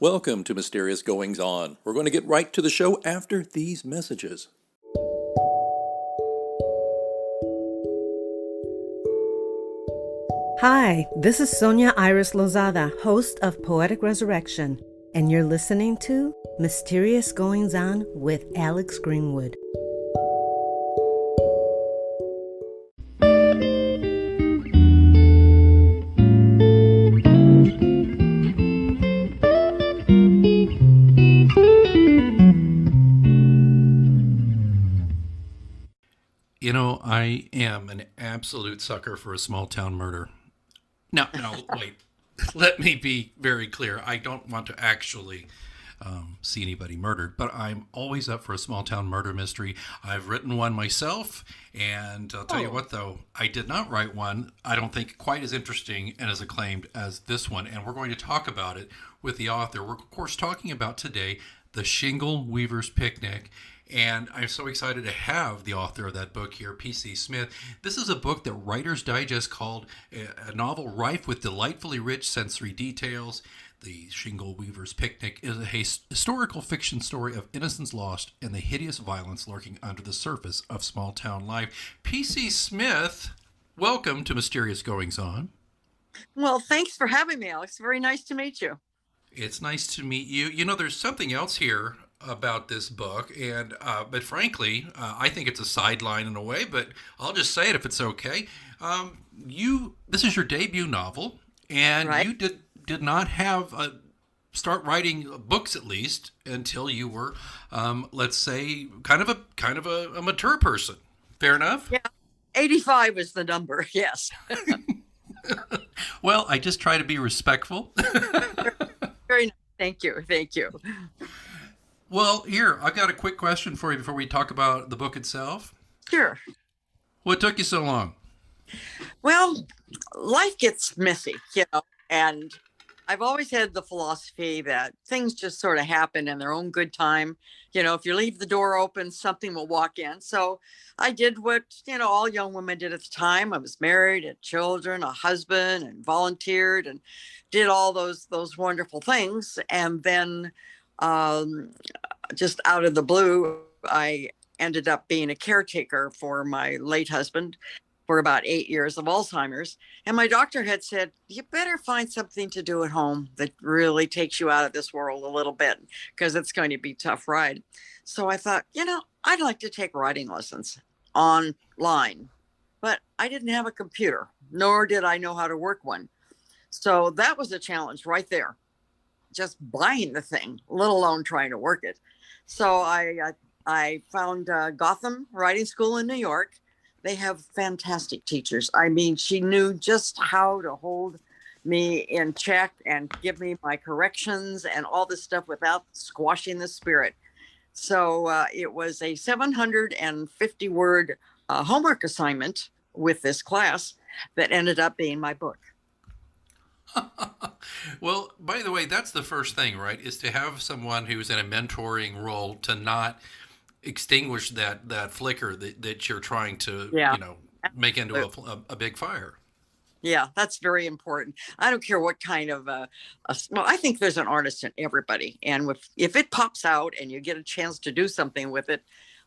Welcome to Mysterious Goings On. We're going to get right to the show after these messages. Hi, this is Sonia Iris Lozada, host of Poetic Resurrection, and you're listening to Mysterious Goings On with Alex Greenwood. You know, I am an absolute sucker for a small town murder. No, wait. Let me be very clear. I don't want to actually see anybody murdered, but I'm always up for a small town murder mystery. I've written one myself, and I'll tell you what, though, I did not write one, I don't think, quite as interesting and as acclaimed as this one, and we're going to talk about it with the author. We're, of course, talking about today The Shingle Weaver's Picnic. And I'm so excited to have the author of that book here, P.C. Smith. This is a book that Writer's Digest called a novel rife with delightfully rich sensory details. The Shingle Weaver's Picnic is a historical fiction story of innocence lost and the hideous violence lurking under the surface of small town life. P.C. Smith, welcome to Mysterious Goings On. Well, thanks for having me, Alex. Very nice to meet you. It's nice to meet you. You know, there's something else here about this book, and but frankly, I think it's a sideline in a way, but I'll just say it if it's okay. This is your debut novel, and right. You did not have start writing books, at least, until you were, let's say, kind of a mature person. Fair enough? Yeah, 85 is the number. Yes. Well, I just try to be respectful. Very nice. Thank you. Thank you. Well, here, I've got a quick question for you before we talk about the book itself. Sure. What took you so long? Well, life gets messy, and I've always had the philosophy that things just sort of happen in their own good time. If you leave the door open, something will walk in. So I did what, all young women did at the time. I was married, had children, a husband, and volunteered and did all those wonderful things. And then just out of the blue, I ended up being a caretaker for my late husband for about 8 years of Alzheimer's. And my doctor had said, you better find something to do at home that really takes you out of this world a little bit, because it's going to be a tough ride. So I thought, I'd like to take writing lessons online, but I didn't have a computer, nor did I know how to work one. So that was a challenge right there. Just buying the thing, let alone trying to work it. So I found Gotham Writing School in New York. They have fantastic teachers. I mean, she knew just how to hold me in check and give me my corrections and all this stuff without squashing the spirit. So it was a 750-word homework assignment with this class that ended up being my book. Well, by the way, that's the first thing, right? Is to have someone who's in a mentoring role to not extinguish that flicker that you're trying to, make into a big fire. Yeah, that's very important. I don't care what kind of I think there's an artist in everybody. And if it pops out and you get a chance to do something with it,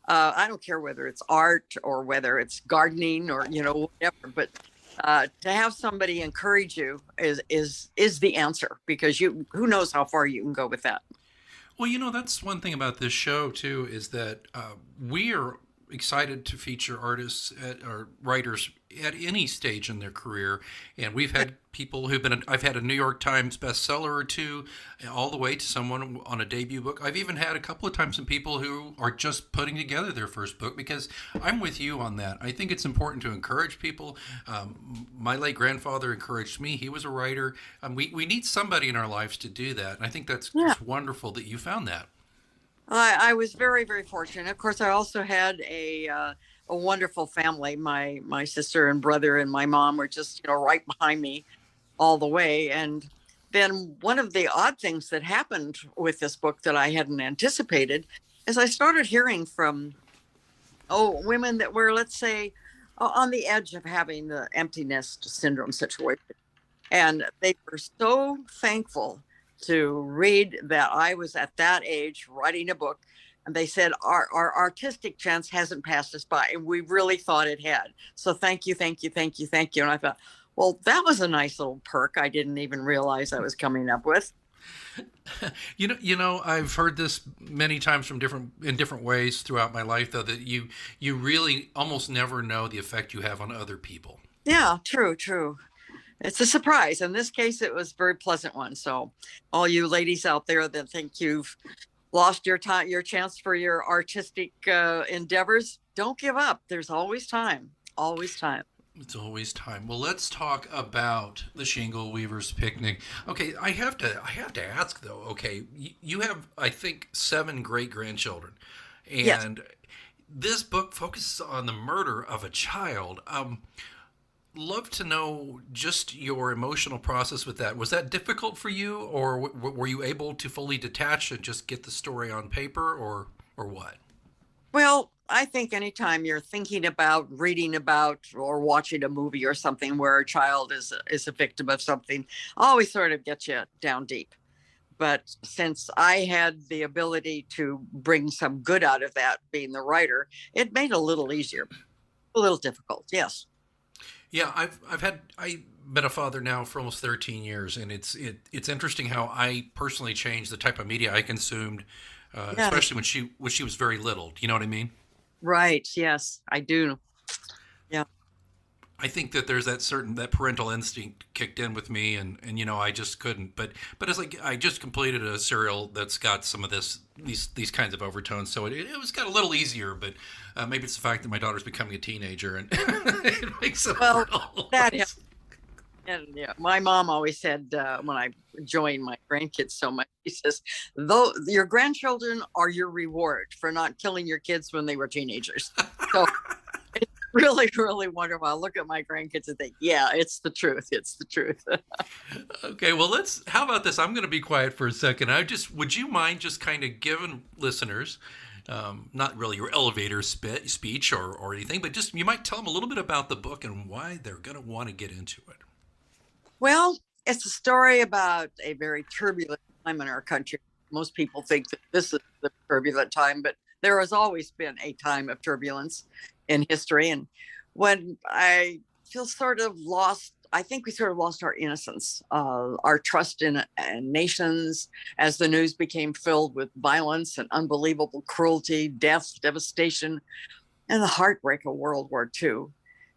I don't care whether it's art or whether it's gardening or, whatever, but to have somebody encourage you is the answer, because who knows how far you can go with that. Well, that's one thing about this show too, is that we are excited to feature artists or writers at any stage in their career. And we've had people I've had a New York Times bestseller or two, all the way to someone on a debut book. I've even had a couple of times some people who are just putting together their first book, because I'm with you on that. I think it's important to encourage people. My late grandfather encouraged me. He was a writer. We need somebody in our lives to do that. And I think that's wonderful that you found that. I was very, very fortunate. Of course, I also had a wonderful family. My sister and brother and my mom were just, right behind me all the way. And then one of the odd things that happened with this book that I hadn't anticipated is I started hearing from women that were, let's say, on the edge of having the empty nest syndrome situation. And they were so thankful to read that I was at that age writing a book. And they said, our artistic chance hasn't passed us by. And we really thought it had. So thank you, thank you, thank you, thank you. And I thought, well, that was a nice little perk I didn't even realize I was coming up with. I've heard this many times in different ways throughout my life, though, that you really almost never know the effect you have on other people. Yeah, true, true. It's a surprise. In this case, it was a very pleasant one. So all you ladies out there that think you've lost your time, your chance for your artistic endeavors, don't give up. There's always time. Always time. It's always time. Well, let's talk about the Shingle Weavers Picnic. Okay, I have to ask though. Okay, you have, I think, 7 great grandchildren, and Yes. this book focuses on the murder of a child. Love to know just your emotional process with that. Was that difficult for you, or were you able to fully detach and just get the story on paper, or what? Well, I think anytime you're thinking about, reading about, or watching a movie or something where a child is a victim of something, always sort of gets you down deep. But since I had the ability to bring some good out of that, being the writer, it made it a little easier, a little difficult. Yes. Yeah, I've been a father now for almost 13 years, and it's interesting how I personally changed the type of media I consumed, Yeah. especially when she was very little. Do you know what I mean? Right. Yes, I do. Yeah. I think that there's that parental instinct kicked in with me, and I just couldn't. But it's like I just completed a serial that's got some of these kinds of overtones, so it was got a little easier. But maybe it's the fact that my daughter's becoming a teenager, and it makes it Well, little that less. and yeah, my mom always said when I joined my grandkids so much, she says, "Though your grandchildren are your reward for not killing your kids when they were teenagers." So it's really, really wonderful. I look at my grandkids and think, "Yeah, it's the truth. It's the truth." Okay, well, how about this? I'm going to be quiet for a second. Would you mind just kind of giving listeners, not really your elevator speech or anything, but just you might tell them a little bit about the book and why they're going to want to get into it. Well, it's a story about a very turbulent time in our country. Most people think that this is the turbulent time, but there has always been a time of turbulence in history. And when I feel sort of lost, I think we sort of lost our innocence, our trust in nations as the news became filled with violence and unbelievable cruelty, death, devastation, and the heartbreak of World War II.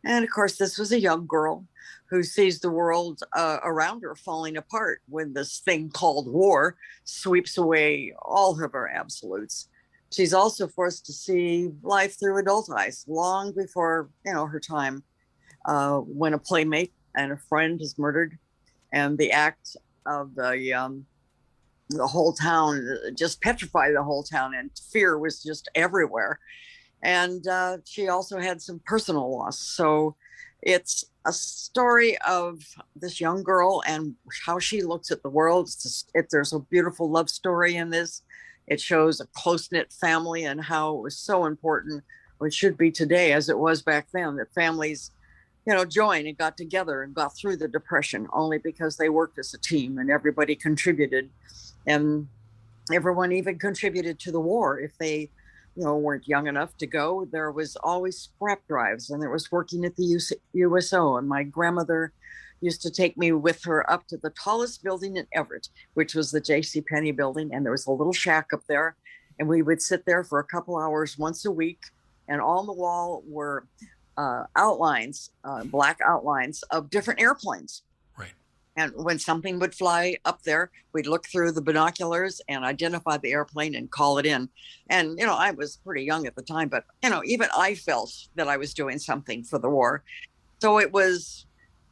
And of course, this was a young girl who sees the world around her falling apart when this thing called war sweeps away all of her absolutes. She's also forced to see life through adult eyes long before, her time, when a playmate and a friend is murdered, and the act of the whole town just petrified the whole town, and fear was just everywhere. And she also had some personal loss. So it's a story of this young girl and how she looks at the world. There's a beautiful love story in this. It shows a close-knit family and how it was so important, or it should be today as it was back then, that families, joined and got together and got through the Depression only because they worked as a team and everybody contributed. And everyone even contributed to the war if they weren't young enough to go. There was always scrap drives, and there was working at the USO. And my grandmother used to take me with her up to the tallest building in Everett, which was the J.C. Penney building. And there was a little shack up there, and we would sit there for a couple hours once a week. And on the wall were outlines, black outlines of different airplanes. And when something would fly up there, we'd look through the binoculars and identify the airplane and call it in. And, I was pretty young at the time, but, even I felt that I was doing something for the war. So it was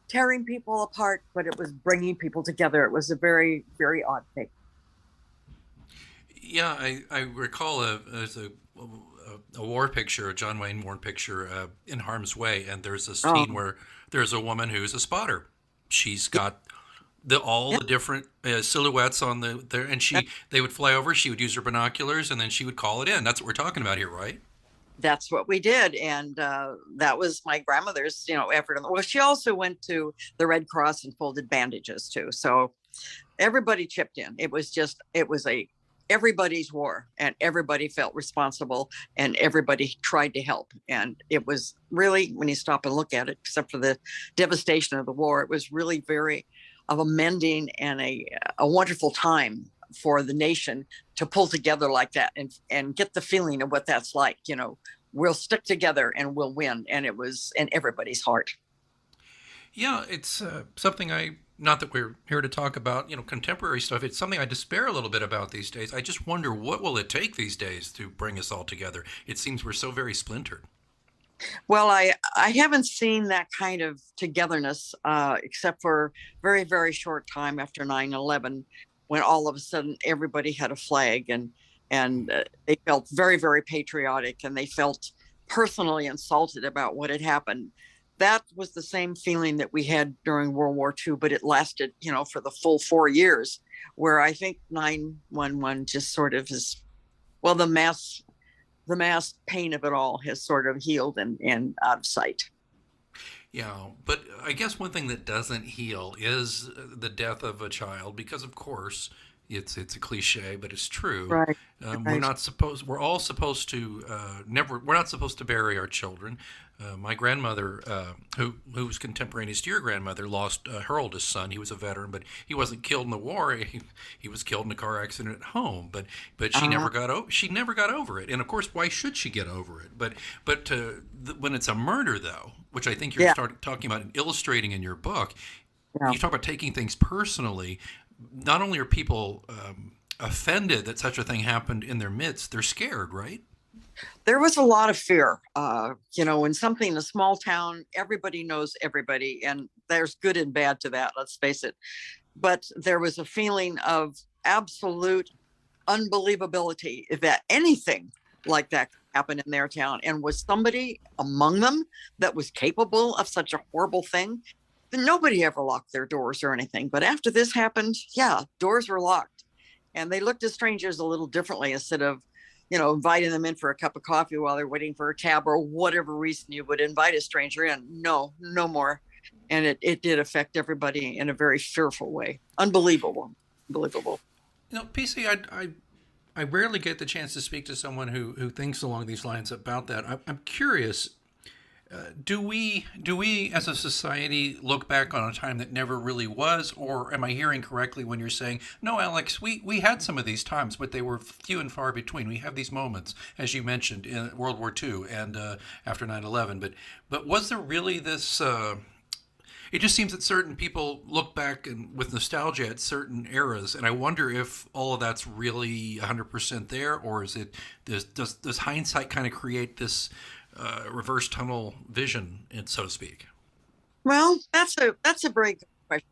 tearing people apart, but it was bringing people together. It was a very, very odd thing. Yeah, I recall a war picture, a John Wayne war picture, In Harm's Way, and there's a Oh, scene where there's a woman who's a spotter. She's got all yeah, the different silhouettes on there, and they would fly over. She would use her binoculars, and then she would call it in. That's what we're talking about here, right? that's what we did. And that was my grandmother's, effort. Well, she also went to the Red Cross and folded bandages too. So everybody chipped in. It was everybody's war, and everybody felt responsible, and everybody tried to help. And it was really, when you stop and look at it, except for the devastation of the war, it was really very of a mending and a wonderful time for the nation to pull together like that and get the feeling of what that's like. We'll stick together and we'll win. And it was in everybody's heart. Yeah, it's something not that we're here to talk about, contemporary stuff. It's something I despair a little bit about these days. I just wonder, what will it take these days to bring us all together? It seems we're so very splintered. Well, I haven't seen that kind of togetherness, except for very, very short time after 9/11, when all of a sudden everybody had a flag, and they felt very, very patriotic, and they felt personally insulted about what had happened. That was the same feeling that we had during World War II, but it lasted, for the full 4 years, where I think 9/11 just sort of is, well, the mass pain of it all has sort of healed and out of sight. Yeah, but I guess one thing that doesn't heal is the death of a child, because of course it's a cliche, but it's true. Right. We're Right. not supposed. We're all supposed to never. We're not supposed to bury our children. My grandmother, who was contemporaneous to your grandmother, lost her oldest son. He was a veteran, but he wasn't killed in the war. He was killed in a car accident at home. But she Uh, never got over it. And of course, why should she get over it? But when it's a murder, though, which I think you're yeah. talking about and illustrating in your book, Yeah. you talk about taking things personally. Not only are people offended that such a thing happened in their midst, they're scared, right? There was a lot of fear. When something in a small town, everybody knows everybody, and there's good and bad to that, let's face it. But there was a feeling of absolute unbelievability that anything like that could happen in their town. And was somebody among them that was capable of such a horrible thing? Then nobody ever locked their doors or anything. But after this happened, yeah, doors were locked. And they looked at strangers a little differently, instead of, inviting them in for a cup of coffee while they're waiting for a cab, or whatever reason you would invite a stranger in. No, no more. And it did affect everybody in a very fearful way. Unbelievable. Unbelievable. PC, I rarely get the chance to speak to someone who thinks along these lines about that. I'm curious. Do we as a society look back on a time that never really was, or am I hearing correctly when you're saying, no, Alex, we had some of these times, but they were few and far between. We have these moments, as you mentioned, in World War II and after 9/11. But was there really this? It just seems that certain people look back and with nostalgia at certain eras, and I wonder if all of that's really 100% there, or is it does hindsight kind of create this reverse tunnel vision, and so to speak? Well, that's a very good question.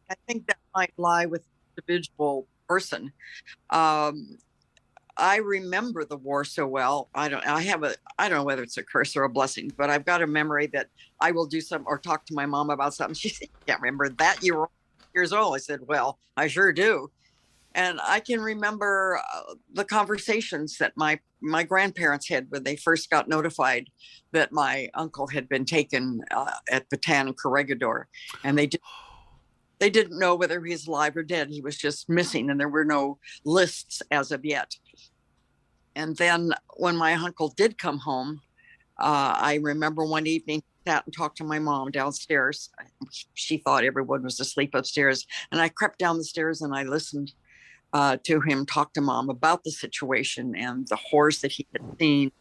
I think that might lie with the individual person. Um, I remember the war so well. I don't know whether it's a curse or a blessing, but I've got a memory that I will do some or talk to my mom about something. She said, "You can't remember that, you were years old." I said, "Well, I sure do." And I can remember the conversations that my grandparents had when they first got notified that my uncle had been taken at Bataan and Corregidor, and they didn't know whether he's alive or dead. He was just missing, and there were no lists as of yet. And then when my uncle did come home, I remember one evening he sat and talked to my mom downstairs. She thought everyone was asleep upstairs, and I crept down the stairs and I listened to him talk to mom about the situation and the horrors that he had seen,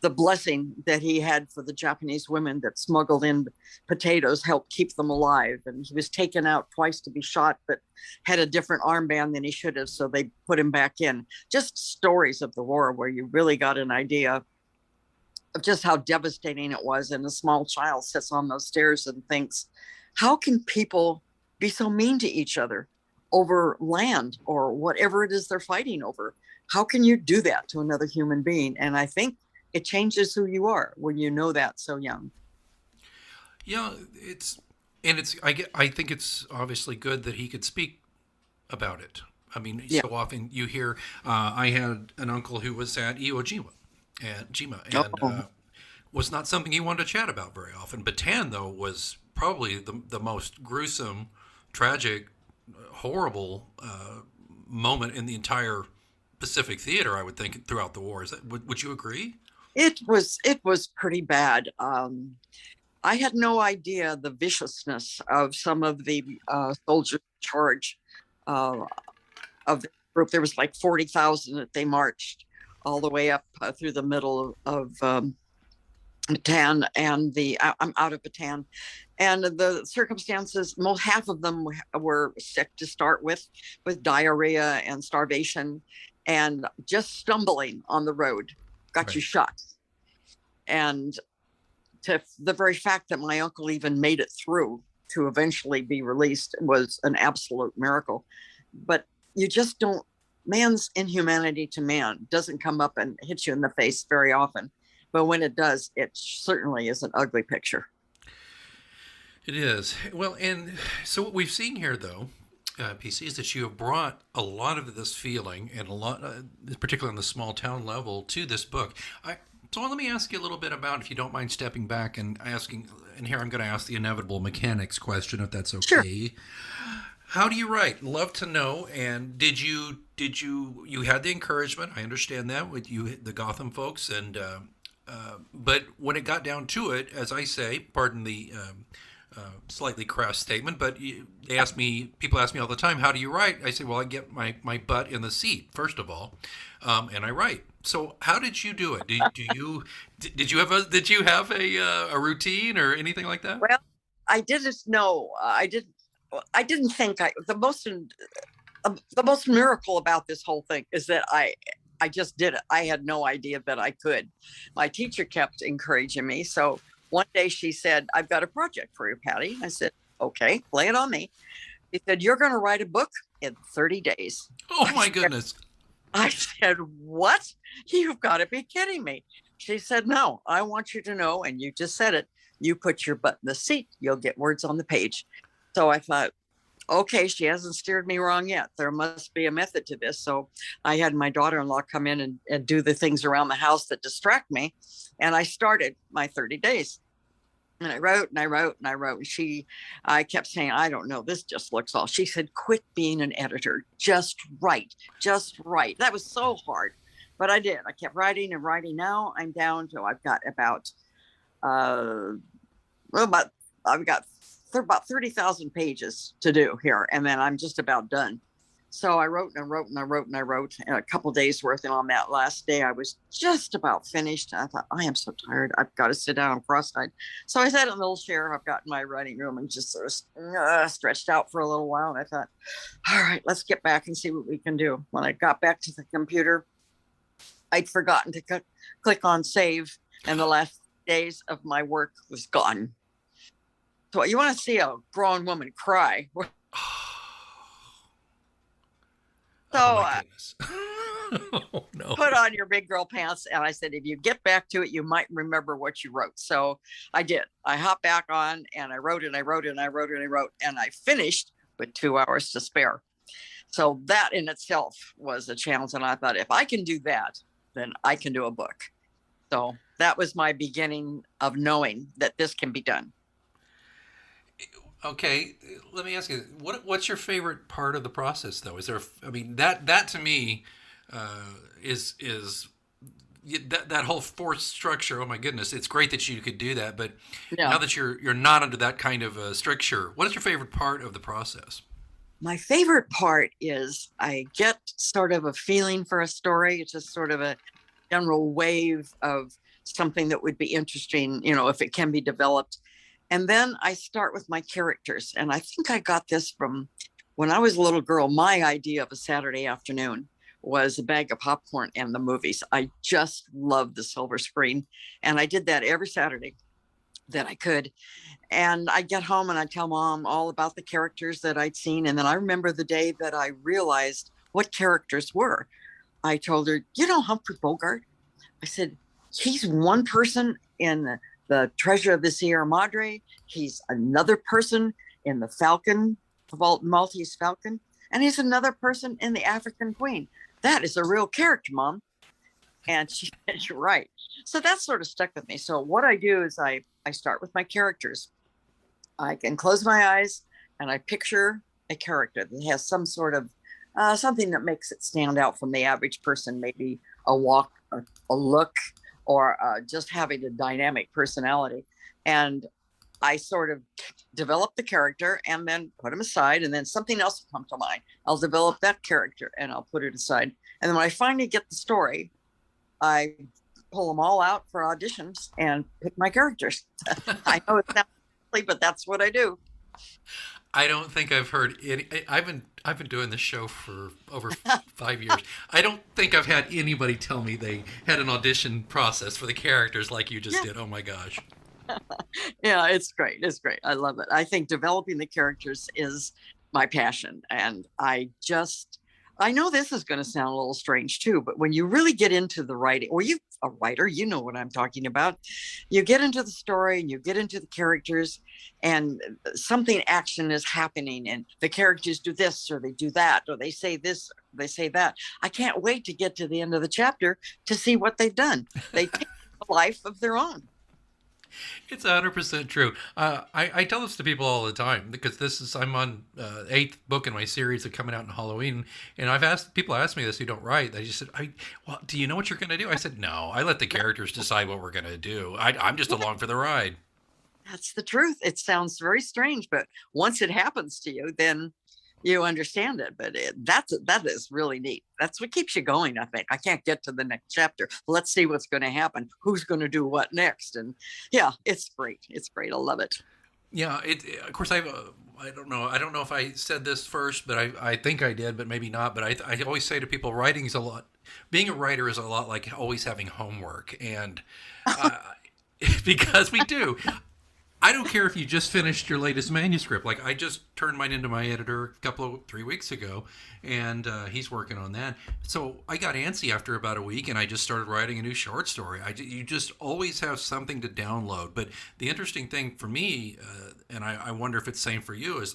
the blessing that he had for the Japanese women that smuggled in potatoes, helped keep them alive. And he was taken out twice to be shot, but had a different armband than he should have. So they put him back in. Just stories of the war where you really got an idea of just how devastating it was. And a small child sits on those stairs and thinks, how can people be so mean to each other over land or whatever it is they're fighting over? How can you do that to another human being? And I think it changes who you are when you know that so young. Yeah, I think it's obviously good that he could speak about it. I mean, Yeah. so often you hear, I had an uncle who was at Iwo Jima, and Oh, was not something he wanted to chat about very often. Bataan, though, was probably the most gruesome, tragic, horrible moment in the entire Pacific theater, I would think, throughout the war. Would you agree? it was pretty bad. I had no idea the viciousness of some of the soldiers in charge uh, of the group. There was like 40,000 that they marched all the way up through the middle of Bataan, and I'm out of Bataan, and the circumstances. Most half of them were sick to start with diarrhea and starvation, and just stumbling on the road got you Right. shot. And to the very fact that my uncle even made it through to eventually be released was an absolute miracle. But you just don't, man's inhumanity to man doesn't come up and hit you in the face very often. But when it does, it certainly is an ugly picture. It is. Well, and so what we've seen here, though, PC, is that you have brought a lot of this feeling and a lot, particularly on the small town level, to this book. So let me ask you a little bit about, if you don't mind stepping back and asking, and here I'm going to ask the inevitable mechanics question, if that's Sure. okay. How do you write? Love to know. And you had the encouragement? I understand that with you, the Gotham folks, and but when it got down to it, as I say, pardon the slightly crass statement, but people ask me all the time, how do you write? I say, well, I get my butt in the seat, first of all, and I write. So how did you do it? Did you have a routine or anything like that? Well, I didn't know. I didn't think the most miracle about this whole thing is that I just did it. I had no idea that I could. My teacher kept encouraging me. So one day she said, "I've got a project for you, Patty." I said, "Okay, lay it on me." She said, "You're going to write a book in 30 days." Oh my goodness. I said, "What? You've got to be kidding me." She said, "No, I want you to know, and you just said it, you put your butt in the seat, you'll get words on the page." So I thought, okay, she hasn't steered me wrong yet. There must be a method to this. So I had my daughter-in-law come in and do the things around the house that distract me. And I started my 30 days. And I wrote and I wrote and I wrote. And I kept saying, "I don't know, this just looks all." She said, "Quit being an editor. Just write. Just write." That was so hard. But I did. I kept writing and writing. Now I'm down to, I've got uh, about I've got about 30,000 pages to do here, and then I'm just about done. So I wrote and I wrote and I wrote and I wrote, and a couple days worth. And on that last day, I was just about finished. I thought, I am so tired. I've got to sit down. I'm cross-eyed. So I sat in a little chair I've got in my writing room and just sort of stretched out for a little while. And I thought, all right, let's get back and see what we can do. When I got back to the computer, I'd forgotten to click on save, and the last days of my work was gone. So you want to see a grown woman cry? So Oh my goodness. Oh no. put on your big girl pants. And I said, if you get back to it, you might remember what you wrote. So I did. I hopped back on and I wrote and I wrote and I wrote and I wrote, and I finished with 2 hours to spare. So that in itself was a challenge. And I thought, if I can do that, then I can do a book. So that was my beginning of knowing that this can be done. Okay, let me ask you, what's your favorite part of the process, though? Is there? I mean, that to me is that whole force structure. Oh my goodness, it's great that you could do that, but Yeah. now that you're not under that kind of stricture, what is your favorite part of the process? My favorite part is I get sort of a feeling for a story. It's just sort of a general wave of something that would be interesting, if it can be developed. And then I start with my characters. And I think I got this from when I was a little girl. My idea of a Saturday afternoon was a bag of popcorn and the movies. I just loved the silver screen. And I did that every Saturday that I could. And I get home and I tell Mom all about the characters that I'd seen. And then I remember the day that I realized what characters were. I told her, Humphrey Bogart? I said, he's one person in the Treasure of the Sierra Madre. He's another person in the Falcon, Maltese Falcon, and he's another person in the African Queen. That is a real character, Mom. And she said, you're right. So that sort of stuck with me. So what I do is I start with my characters. I can close my eyes and I picture a character that has some sort of something that makes it stand out from the average person, maybe a walk, a look, or just having a dynamic personality. And I sort of develop the character and then put him aside, and then something else will come to mind. I'll develop that character and I'll put it aside. And then when I finally get the story, I pull them all out for auditions and pick my characters. I know it's not silly, but that's what I do. I don't think I've heard any. I've been doing this show for over 5 years. I don't think I've had anybody tell me they had an audition process for the characters like you just did. Oh my gosh. Yeah, it's great. It's great. I love it. I think developing the characters is my passion. And I know this is going to sound a little strange too, but when you really get into the writing, or you a writer, you know what I'm talking about. You get into the story and you get into the characters, and something action is happening, and the characters do this or they do that, or they say this, or they say that. I can't wait to get to the end of the chapter to see what they've done. They take a life of their own. It's 100% true. I tell this to people all the time because I'm on 8th book in my series that's coming out in Halloween, and people ask me this who don't write. They just said, "Well, do you know what you're going to do?" I said, "No, I let the characters decide what we're going to do. I'm just along for the ride." That's the truth. It sounds very strange, but once it happens to you, then you understand it. But that is really neat. That's what keeps you going. I think I can't get to the next chapter. Let's see what's going to happen. Who's going to do what next? And yeah, it's great. It's great. I love it. Yeah. Of course, I don't know. I don't know if I said this first, but I think I did, but maybe not. But I always say to people, writing is a lot. Being a writer is a lot like always having homework, and because we do. I don't care if you just finished your latest manuscript. Like, I just turned mine into my editor 3 weeks ago, and he's working on that. So I got antsy after about a week, and I just started writing a new short story. You just always have something to download. But the interesting thing for me, and I wonder if it's the same for you, is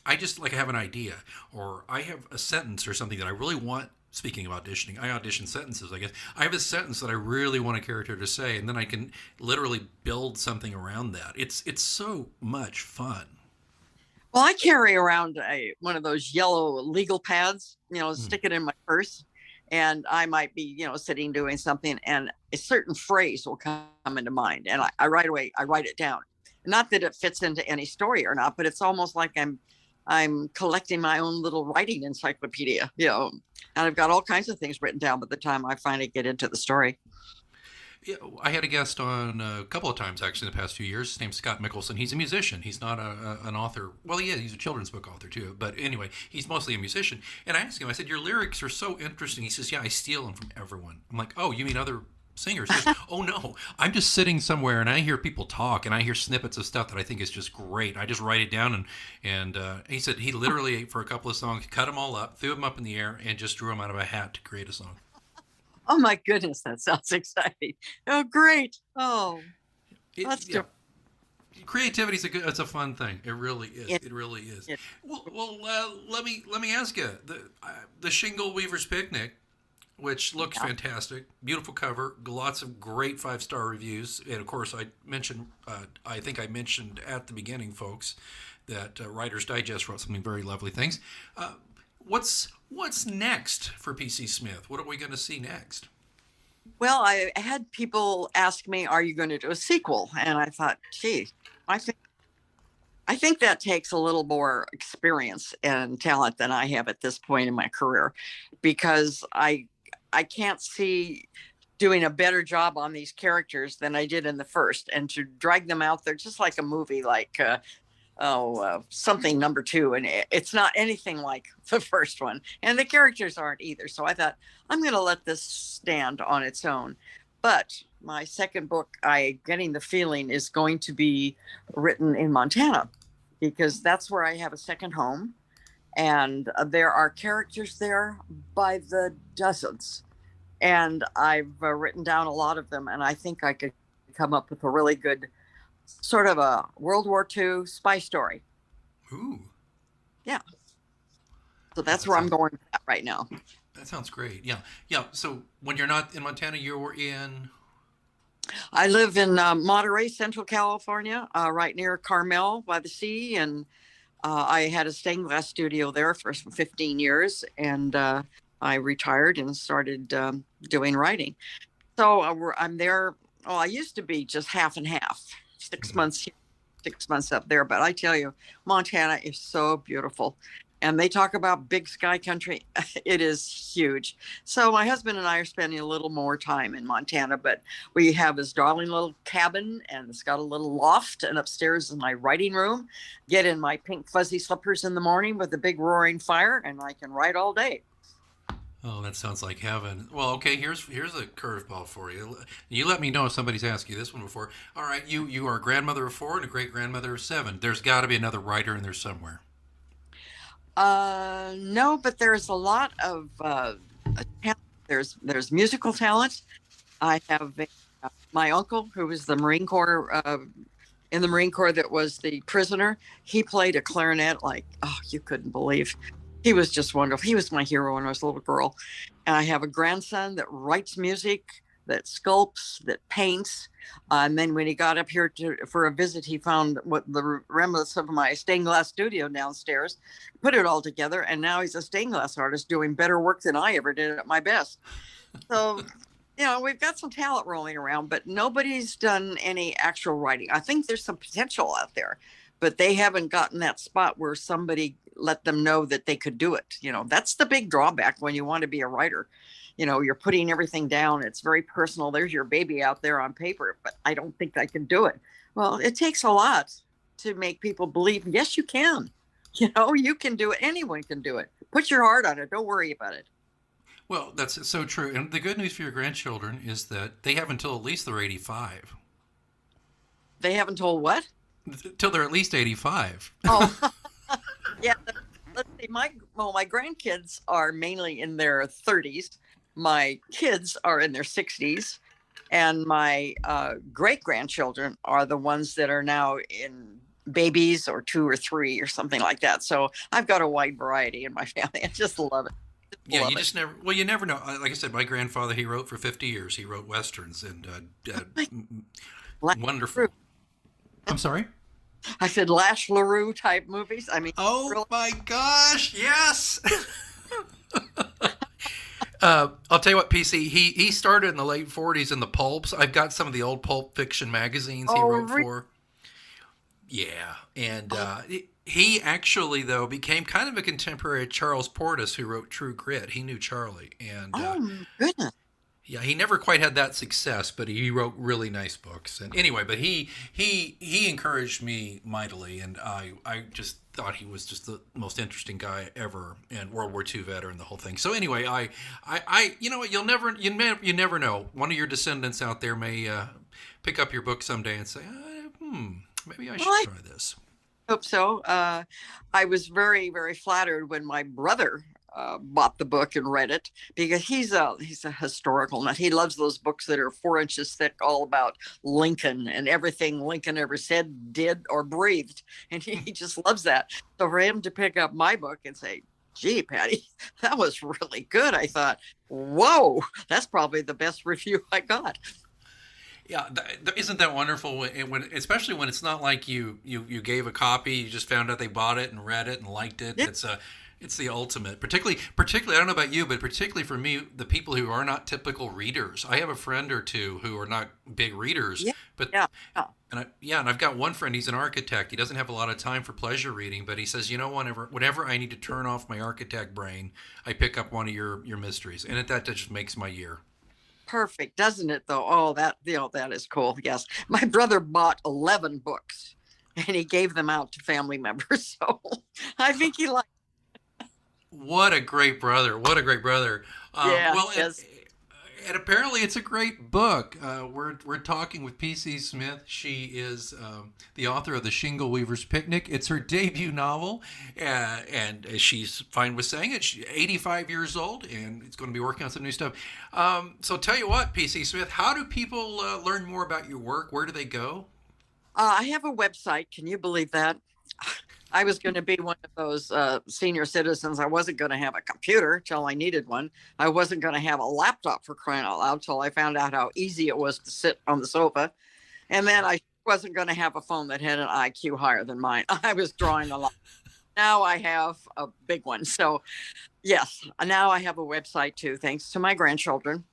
I just like have an idea, or I have a sentence or something that I really want. Speaking of auditioning, I audition sentences, I guess. I have a sentence that I really want a character to say, and then I can literally build something around that. It's so much fun. Well, I carry around one of those yellow legal pads, stick it in my purse, and I might be, sitting doing something, and a certain phrase will come into mind, and I right away, I write it down. Not that it fits into any story or not, but it's almost like I'm collecting my own little writing encyclopedia, and I've got all kinds of things written down by the time I finally get into the story. Yeah, I had a guest on a couple of times actually in the past few years. His name's Scott Mickelson. He's a musician. He's not an author. Well, yeah, he's a children's book author too. But anyway, he's mostly a musician. And I asked him, I said, "Your lyrics are so interesting." He says, "Yeah, I steal them from everyone." I'm like, "Oh, you mean other singers?" He goes, "Oh no, I'm just sitting somewhere and I hear people talk and I hear snippets of stuff that I think is just great. I just write it down." And he said he literally, for a couple of songs, cut them all up, threw them up in the air, and just drew them out of a hat to create a song. Oh my goodness, that sounds exciting. Oh, great. Oh, that's yeah. Creativity is it's a fun thing. It really is. It really is. Well, let me ask you, the Shingle Weaver's Picnic, which looks fantastic, beautiful cover, lots of great 5-star reviews, and of course I think I mentioned at the beginning, folks, that Writer's Digest wrote something very lovely things. What's next for PC Smith? What are we going to see next? Well, I had people ask me, "Are you going to do a sequel?" And I thought, gee, I think that takes a little more experience and talent than I have at this point in my career, because I can't see doing a better job on these characters than I did in the first, and to drag them out there just like a movie, like something number 2, and it's not anything like the first one, and the characters aren't either. So I thought, I'm going to let this stand on its own. But my second book, I getting the feeling, is going to be written in Montana, because that's where I have a second home, and there are characters there by the dozens. and I've written down a lot of them, and I think I could come up with a really good sort of a World War II spy story. Ooh. Yeah. So Oh, that's where I'm going with that right now. that sounds great. Yeah. Yeah. So when you're not in Montana, you're in. I live in Monterey, Central California, right near Carmel-by-the-Sea, and I had a stained glass studio there for 15 years, and I retired and started doing writing. So I'm there. Oh, I used to be just half and half, 6 months here, 6 months up there. But I tell you, Montana is so beautiful. And they talk about big sky country. It is huge. So my husband and I are spending a little more time in Montana, but we have this darling little cabin, and it's got a little loft, and upstairs is my writing room. Get in my pink fuzzy slippers in the morning with a big roaring fire, and I can write all day. Oh, that sounds like heaven. Well, okay, here's a curveball for you. You let me know if somebody's asked you this one before. All right, you are a grandmother of 4 and a great grandmother of 7. There's got to be another writer in there somewhere. No, but there's a lot of talent. There's musical talent. I have my uncle who was the Marine Corps in the Marine Corps that was the prisoner. He played a clarinet like, oh, you couldn't believe. He was just wonderful. He was my hero when I was a little girl. And I have a grandson that writes music, that sculpts, that paints. And then when he got up here for a visit, he found what the remnants of my stained glass studio downstairs, put it all together. And now he's a stained glass artist doing better work than I ever did at my best. So, we've got some talent rolling around, but nobody's done any actual writing. I think there's some potential out there, but they haven't gotten that spot where somebody let them know that they could do it. That's the big drawback when you want to be a writer. You're putting everything down. It's very personal. There's your baby out there on paper, but I don't think I can do it. Well, it takes a lot to make people believe, yes, you can. You can do it. Anyone can do it. Put your heart on it. Don't worry about it. Well, that's so true. And the good news for your grandchildren is that they have until at least they're 85. They haven't told what? Till they're at least 85. Oh, yeah. Let's see. My grandkids are mainly in their 30s. My kids are in their 60s, and my great grandchildren are the ones that are now in babies or 2 or 3 or something like that. So I've got a wide variety in my family. I just love it. Yeah, you just never. Well, you never know. Like I said, my grandfather, he wrote for 50 years. He wrote westerns and wonderful. I'm sorry. I said Lash LaRue type movies. I mean, oh really? My gosh, yes. I'll tell you what, PC. He started in the late 40s in the pulps. I've got some of the old pulp fiction magazines he wrote for. Yeah, and he actually though became kind of a contemporary of Charles Portis, who wrote True Grit. He knew Charlie, and oh my goodness. Yeah, he never quite had that success, but he wrote really nice books. And anyway, but he encouraged me mightily, and I just thought he was just the most interesting guy ever, and World War II veteran, the whole thing. So anyway, I you know what, you never know. One of your descendants out there may pick up your book someday and say, maybe I should try this. Hope so. I was very, very flattered when my brother bought the book and read it, because he's a historical nut. He loves those books that are 4 inches thick, all about Lincoln and everything Lincoln ever said, did, or breathed, and he just loves that. So for him to pick up my book and say, "Gee, Patty, that was really good," I thought, "Whoa, that's probably the best review I got." Yeah, isn't that wonderful? When especially when it's not like you gave a copy, you just found out they bought it and read it and liked it. Yeah. It's the ultimate. Particularly, I don't know about you, but particularly for me, the people who are not typical readers. I have a friend or two who are not big readers, and I've got one friend. He's an architect. He doesn't have a lot of time for pleasure reading, but he says, whenever I need to turn off my architect brain, I pick up one of your mysteries, and that just makes my year. Perfect, doesn't it? Though, oh, that is cool. Yes, my brother bought 11 books, and he gave them out to family members. So I think he liked. What a great brother! What a great brother! Yes. And apparently, it's a great book. We're talking with P.C. Smith. She is the author of The Shingle Weaver's Picnic. It's her debut novel, and as she's fine with saying it, she's 85 years old, and it's going to be working on some new stuff. So tell you what, P.C. Smith, how do people learn more about your work? Where do they go? I have a website. Can you believe that? I was going to be one of those senior citizens. I wasn't going to have a computer till I needed one. I wasn't going to have a laptop, for crying out loud, till I found out how easy it was to sit on the sofa. And then I wasn't going to have a phone that had an IQ higher than mine. I was drawing a lot. Now I have a big one. So yes, now I have a website too, thanks to my grandchildren.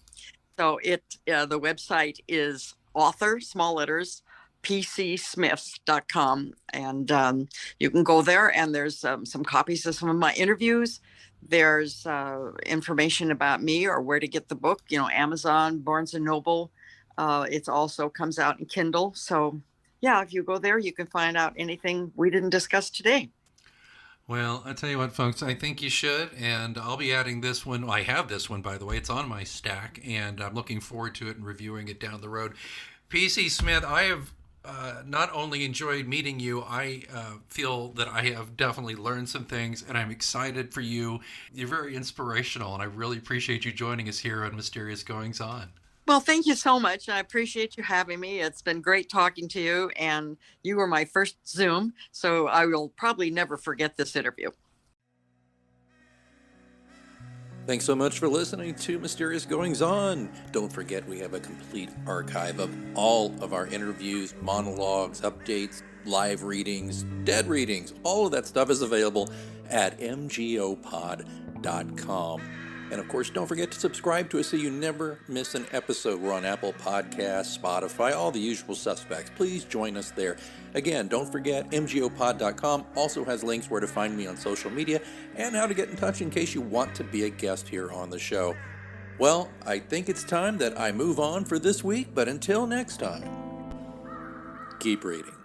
So the website is author, small letters, pcsmith.com, and you can go there, and there's some copies of some of my interviews. There's information about me or where to get the book, Amazon, Barnes and Noble. It also comes out in Kindle. So yeah, if you go there, you can find out anything we didn't discuss today. Well, I tell you what, folks, I think you should, and I'll be adding this one. I have this one, by the way. It's on my stack, and I'm looking forward to it and reviewing it down the road. P.C. Smith, I have not only enjoyed meeting you, I feel that I have definitely learned some things, and I'm excited for you. You're very inspirational, and I really appreciate you joining us here on Mysterious Goings On. Well, thank you so much. I appreciate you having me. It's been great talking to you, and you were my first Zoom, so I will probably never forget this interview. Thanks so much for listening to Mysterious Goings On. Don't forget we have a complete archive of all of our interviews, monologues, updates, live readings, dead readings. All of that stuff is available at mgopod.com. And of course, don't forget to subscribe to us so you never miss an episode. We're on Apple Podcasts, Spotify, all the usual suspects. Please join us there. Again, don't forget, mgopod.com also has links where to find me on social media and how to get in touch in case you want to be a guest here on the show. Well, I think it's time that I move on for this week, but until next time, keep reading.